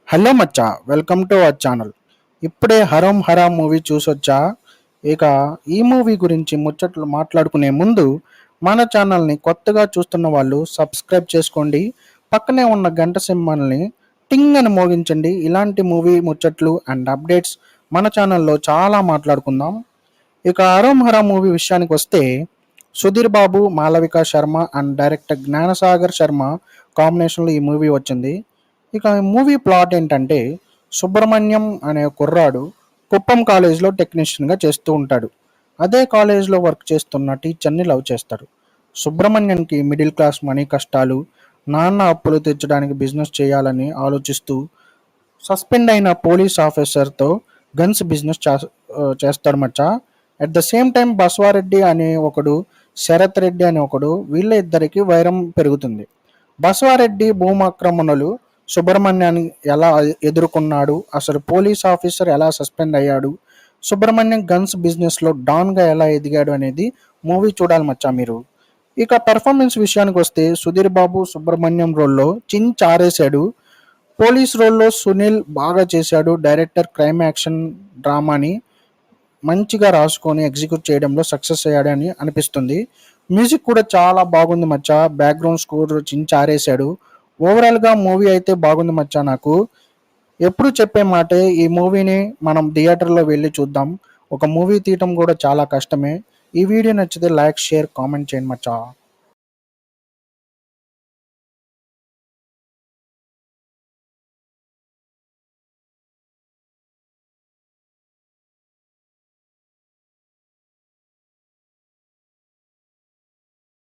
Hello Maccha, welcome to our channel. ఇప్పుడే హరం హరా movie చూసొచ్చా. ఇక ఈ మూవీ గురించి ముచ్చట్లు మాట్లాడుకునే ముందు మన ఛానల్ని కొత్తగా చూస్తున్న వాళ్ళు సబ్స్క్రైబ్ చేసుకోండి. పక్కనే ఉన్న గంట సింబల్ని టింగ్ అని మోగించండి. ఇలాంటి మూవీ ముచ్చట్లు అండ్ అప్డేట్స్ మన ఛానల్లో చాలా మాట్లాడుకుందాం. ఇక హరం హరా మూవీ విషయానికి వస్తే సుధీర్ బాబు, మాలవిక శర్మ అండ్ డైరెక్టర్ జ్ఞానసాగర్ శర్మ కాంబినేషన్లో ఈ మూవీ వచ్చింది. ఇక మూవీ ప్లాట్ ఏంటంటే, సుబ్రహ్మణ్యం అనే కుర్రాడు కుప్పం కాలేజ్లో టెక్నీషియన్గా చేస్తూ ఉంటాడు. అదే కాలేజ్లో వర్క్ చేస్తున్న టీచర్ని లవ్ చేస్తాడు. సుబ్రహ్మణ్యానికి మిడిల్ క్లాస్ మనీ కష్టాలు, నాన్న అప్పులు తీర్చడానికి బిజినెస్ చేయాలని ఆలోచిస్తూ సస్పెండ్ అయిన పోలీస్ ఆఫీసర్తో గన్స్ బిజినెస్ చేస్తాడు మచ్చా. At the same time Basavareddy అనే ఒకడు, శరత్ రెడ్డి అనే ఒకడు, వీళ్ళ ఇద్దరికి వైరం పెరుగుతుంది. బసవారెడ్డి భూమాక్రమణలు సుబ్రహ్మణ్యాన్ని ఎలా ఎదుర్కొన్నాడు, అసలు పోలీస్ ఆఫీసర్ ఎలా సస్పెండ్ అయ్యాడు, సుబ్రహ్మణ్యం గన్స్ బిజినెస్లో డాన్గా ఎలా ఎదిగాడు అనేది మూవీ చూడాలి మచ్చా మీరు. ఇక పెర్ఫార్మెన్స్ విషయానికి వస్తే సుధీర్ బాబు సుబ్రహ్మణ్యం రోల్లో ఆరేశాడు. పోలీస్ రోల్లో సునీల్ బాగా చేశాడు. డైరెక్టర్ క్రైమ్ యాక్షన్ డ్రామాని మంచిగా రాసుకొని ఎగ్జిక్యూట్ చేయడంలో సక్సెస్ అయ్యాడని అనిపిస్తుంది. మ్యూజిక్ కూడా చాలా బాగుంది మచ్చా. బ్యాక్గ్రౌండ్ స్కోర్ ఆరేశాడు. ఓవరాల్గా మూవీ అయితే బాగుంది మచ్చా. నాకు ఎప్పుడు చెప్పే మాటే, ఈ మూవీని మనం థియేటర్లో వెళ్ళి చూద్దాం. ఒక మూవీ తీయటం కూడా చాలా కష్టమే. ఈ వీడియో నచ్చితే లైక్, షేర్, కామెంట్ చేయండి మచ్చా.